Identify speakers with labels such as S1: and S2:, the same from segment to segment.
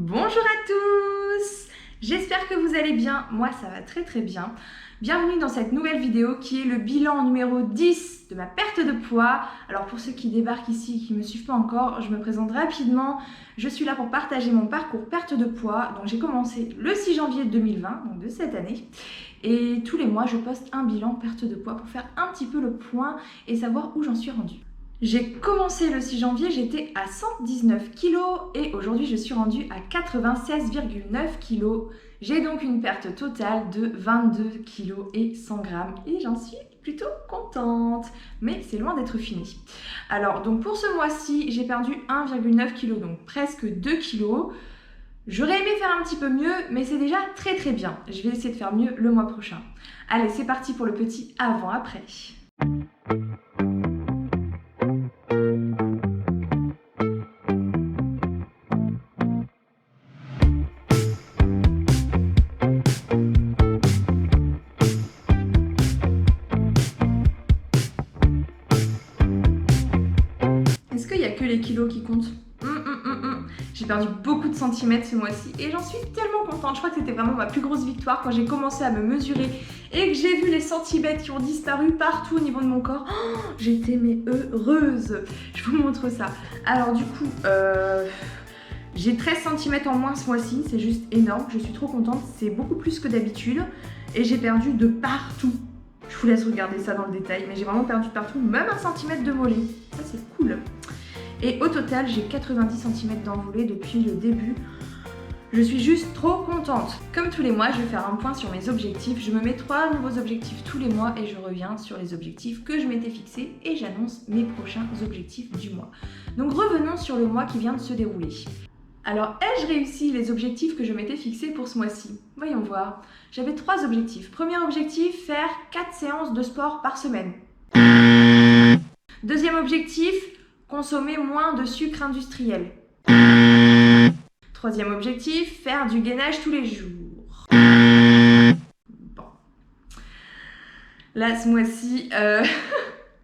S1: Bonjour à tous! J'espère que vous allez bien, moi ça va très bien. Bienvenue dans cette nouvelle vidéo qui est le bilan numéro 10 de ma perte de poids. Alors pour ceux qui débarquent ici et qui ne me suivent pas encore, je me présente rapidement. Je suis là pour partager mon parcours perte de poids. Donc j'ai commencé le 6 janvier 2020, donc de cette année. Et tous les mois je poste un bilan perte de poids pour faire un petit peu le point et savoir où j'en suis rendue. J'ai commencé le 6 janvier, j'étais à 119 kg et aujourd'hui je suis rendue à 96,9 kg. J'ai donc une perte totale de 22 kg et 100 grammes et j'en suis plutôt contente, mais c'est loin d'être fini. Alors donc pour ce mois-ci, j'ai perdu 1,9 kg, donc presque 2 kg. J'aurais aimé faire un petit peu mieux, mais c'est déjà très bien. Je vais essayer de faire mieux le mois prochain. Allez, c'est parti pour le petit avant-après. Est-ce qu'il n'y a que les kilos qui comptent? J'ai perdu beaucoup de centimètres ce mois-ci et j'en suis tellement contente. Je crois que c'était vraiment ma plus grosse victoire quand j'ai commencé à me mesurer et que j'ai vu les centimètres qui ont disparu partout au niveau de mon corps. Oh, j'étais mais heureuse. Je vous montre ça. Alors du coup, j'ai 13 cm en moins ce mois-ci. C'est juste énorme. Je suis trop contente. C'est beaucoup plus que d'habitude et j'ai perdu de partout. Je vous laisse regarder ça dans le détail, mais j'ai vraiment perdu de partout, même 1 cm de mollet. Ça, c'est cool. Et au total, j'ai 90 cm d'envolée depuis le début. Je suis juste trop contente. Comme tous les mois, je vais faire un point sur mes objectifs. Je me mets 3 nouveaux objectifs tous les mois et je reviens sur les objectifs que je m'étais fixés et j'annonce mes prochains objectifs du mois. Donc revenons sur le mois qui vient de se dérouler. Alors, ai-je réussi les objectifs que je m'étais fixés pour ce mois-ci? Voyons voir. J'avais 3 objectifs. Premier objectif, faire 4 séances de sport par semaine. Deuxième objectif, consommer moins de sucre industriel. Troisième objectif, faire du gainage tous les jours. Bon. Là, ce mois-ci,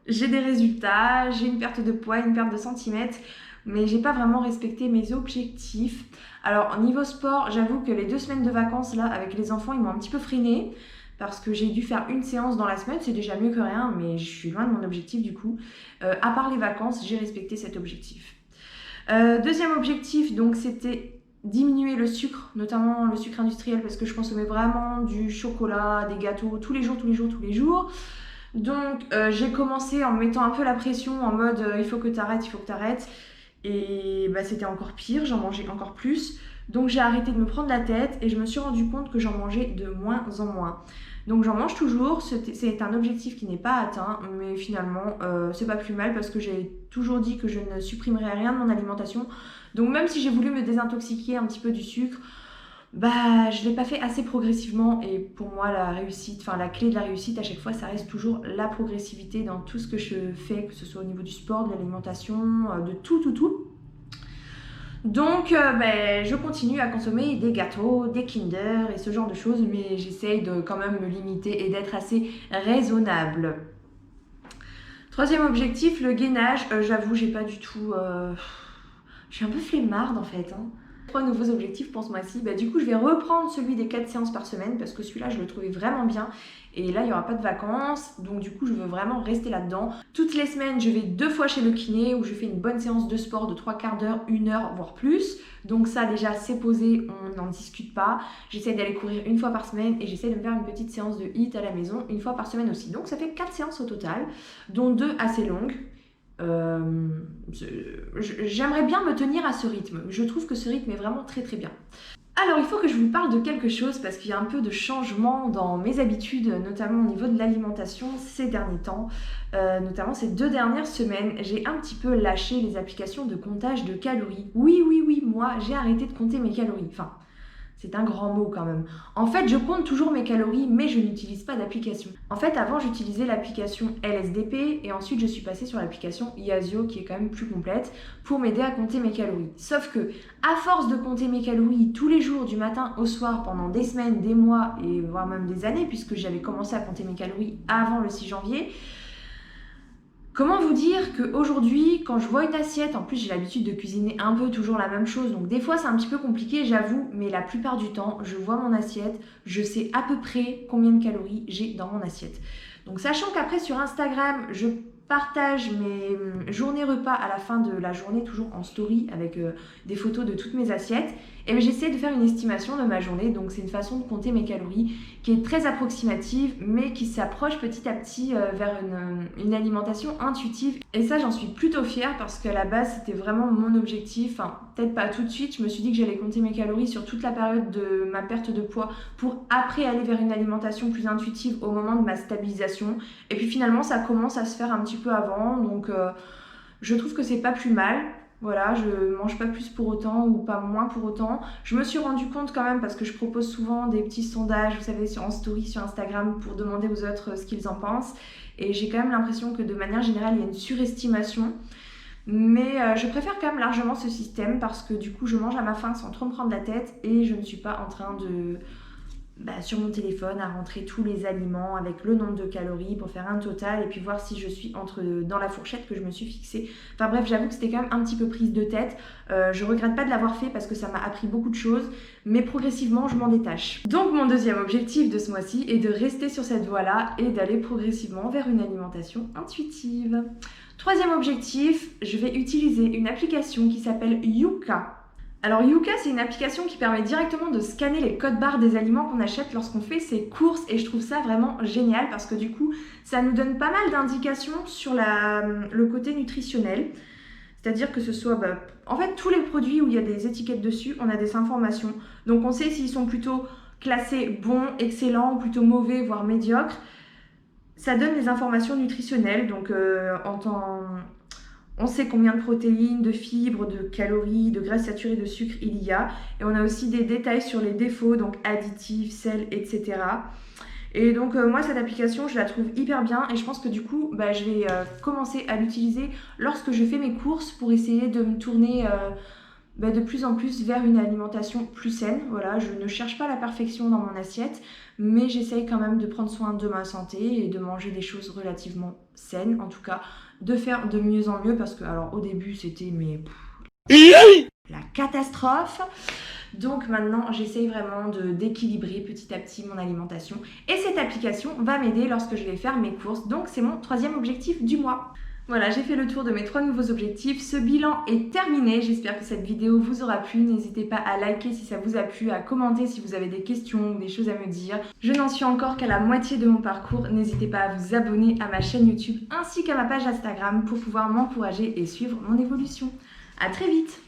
S1: j'ai des résultats, j'ai une perte de poids, une perte de centimètres, mais j'ai pas vraiment respecté mes objectifs. Alors, niveau sport, j'avoue que les 2 semaines de vacances, là, avec les enfants, ils m'ont un petit peu freinée. Parce que j'ai dû faire une séance dans la semaine, c'est déjà mieux que rien, mais je suis loin de mon objectif du coup. À part les vacances, j'ai respecté cet objectif. Deuxième objectif, donc c'était diminuer le sucre, notamment le sucre industriel, parce que je consommais vraiment du chocolat, des gâteaux, tous les jours. Donc j'ai commencé en me mettant un peu la pression, en mode il faut que t'arrêtes. Et bah, c'était encore pire, j'en mangeais encore plus. Donc j'ai arrêté de me prendre la tête et je me suis rendu compte que j'en mangeais de moins en moins. Donc j'en mange toujours, c'est un objectif qui n'est pas atteint, mais finalement c'est pas plus mal parce que j'ai toujours dit que je ne supprimerais rien de mon alimentation. Donc même si j'ai voulu me désintoxiquer un petit peu du sucre, bah je l'ai pas fait assez progressivement et pour moi la réussite, enfin la clé de la réussite à chaque fois ça reste toujours la progressivité dans tout ce que je fais, que ce soit au niveau du sport, de l'alimentation, de tout. Donc je continue à consommer des gâteaux, des Kinder et ce genre de choses, mais j'essaye de quand même me limiter et d'être assez raisonnable. Troisième objectif, le gainage. J'avoue, j'ai pas du tout... Je suis un peu flemmarde en fait. 3 nouveaux objectifs pour ce mois-ci. Du coup, je vais reprendre celui des 4 séances par semaine parce que celui-là, je le trouvais vraiment bien. Et là, il n'y aura pas de vacances. Donc du coup, je veux vraiment rester là-dedans. Toutes les semaines, je vais 2 fois chez le kiné où je fais une bonne séance de sport de 3/4 d'heure, 1 heure, voire plus. Donc ça, déjà, c'est posé, on n'en discute pas. J'essaie d'aller courir 1 fois par semaine et j'essaie de me faire une petite séance de HIIT à la maison 1 fois par semaine aussi. Donc ça fait 4 séances au total, dont 2 assez longues. J'aimerais bien me tenir à ce rythme. Je trouve que ce rythme est vraiment très bien. Alors il faut que je vous parle de quelque chose parce qu'il y a un peu de changement dans mes habitudes, notamment au niveau de l'alimentation ces derniers temps, notamment ces 2 dernières semaines. J'ai un petit peu lâché les applications de comptage de calories. Oui, moi j'ai arrêté de compter mes calories. Enfin, c'est un grand mot quand même. En fait, je compte toujours mes calories, mais je n'utilise pas d'application. En fait, avant, j'utilisais l'application LSDP et ensuite, je suis passée sur l'application Yazio qui est quand même plus complète pour m'aider à compter mes calories. Sauf que, à force de compter mes calories tous les jours, du matin au soir, pendant des semaines, des mois et voire même des années, puisque j'avais commencé à compter mes calories avant le 6 janvier, Comment vous dire qu'aujourd'hui, quand je vois une assiette, en plus j'ai l'habitude de cuisiner un peu toujours la même chose, donc des fois c'est un petit peu compliqué, j'avoue, mais la plupart du temps, je vois mon assiette, je sais à peu près combien de calories j'ai dans mon assiette. Donc sachant qu'après sur Instagram, je partage mes journées repas à la fin de la journée, toujours en story avec des photos de toutes mes assiettes, et bien j'essaie de faire une estimation de ma journée, donc c'est une façon de compter mes calories qui est très approximative, mais qui s'approche petit à petit vers une alimentation intuitive. Et ça, j'en suis plutôt fière parce qu'à la base, c'était vraiment mon objectif. Enfin, peut-être pas tout de suite, je me suis dit que j'allais compter mes calories sur toute la période de ma perte de poids pour après aller vers une alimentation plus intuitive au moment de ma stabilisation. Et puis finalement, ça commence à se faire un petit peu avant, donc je trouve que c'est pas plus mal. Voilà, je mange pas plus pour autant ou pas moins pour autant. Je me suis rendu compte quand même parce que je propose souvent des petits sondages, vous savez, en story sur Instagram pour demander aux autres ce qu'ils en pensent. Et j'ai quand même l'impression que de manière générale, il y a une surestimation. Mais je préfère quand même largement ce système parce que du coup, je mange à ma faim sans trop me prendre la tête et je ne suis pas en train de sur mon téléphone à rentrer tous les aliments avec le nombre de calories pour faire un total et puis voir si je suis dans la fourchette que je me suis fixée. Enfin bref, j'avoue que c'était quand même un petit peu prise de tête. Je regrette pas de l'avoir fait parce que ça m'a appris beaucoup de choses, mais progressivement je m'en détache. Donc mon deuxième objectif de ce mois-ci est de rester sur cette voie-là et d'aller progressivement vers une alimentation intuitive. Troisième objectif, je vais utiliser une application qui s'appelle Yuka. Alors Yuka, c'est une application qui permet directement de scanner les codes barres des aliments qu'on achète lorsqu'on fait ses courses et je trouve ça vraiment génial parce que du coup, ça nous donne pas mal d'indications sur le côté nutritionnel. C'est-à-dire que ce soit, en fait, tous les produits où il y a des étiquettes dessus, on a des informations. Donc on sait s'ils sont plutôt classés bons, excellents, ou plutôt mauvais, voire médiocres. Ça donne les informations nutritionnelles, donc on sait combien de protéines, de fibres, de calories, de graisses saturées, de sucre il y a. Et on a aussi des détails sur les défauts, donc additifs, sel, etc. Et donc moi, cette application, je la trouve hyper bien. Et je pense que du coup, je vais commencer à l'utiliser lorsque je fais mes courses pour essayer de me tourner de plus en plus vers une alimentation plus saine. Voilà, je ne cherche pas la perfection dans mon assiette, mais j'essaye quand même de prendre soin de ma santé et de manger des choses relativement saines, en tout cas, de faire de mieux en mieux, parce que alors au début c'était la catastrophe. Donc maintenant j'essaye vraiment d'équilibrer petit à petit mon alimentation et cette application va m'aider lorsque je vais faire mes courses. Donc c'est mon troisième objectif du mois. Voilà, j'ai fait le tour de mes 3 nouveaux objectifs. Ce bilan est terminé. J'espère que cette vidéo vous aura plu. N'hésitez pas à liker si ça vous a plu, à commenter si vous avez des questions ou des choses à me dire. Je n'en suis encore qu'à la moitié de mon parcours. N'hésitez pas à vous abonner à ma chaîne YouTube ainsi qu'à ma page Instagram pour pouvoir m'encourager et suivre mon évolution. À très vite!